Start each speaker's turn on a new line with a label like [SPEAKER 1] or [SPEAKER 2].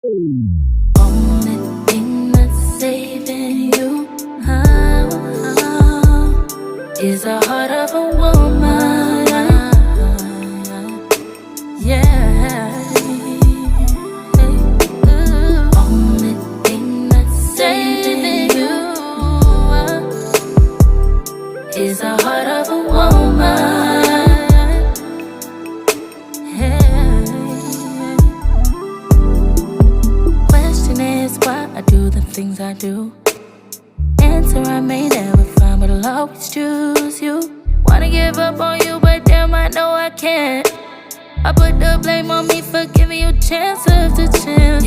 [SPEAKER 1] Only thing that's saving you is the heart of a woman. Yeah. Only thing that's saving you is the heart of a woman. Question is why I do the things I do. Answer I may never find, but I'll always choose you. Wanna give up on you, but damn, I know I can't. I put the blame on me for giving you chance after chance.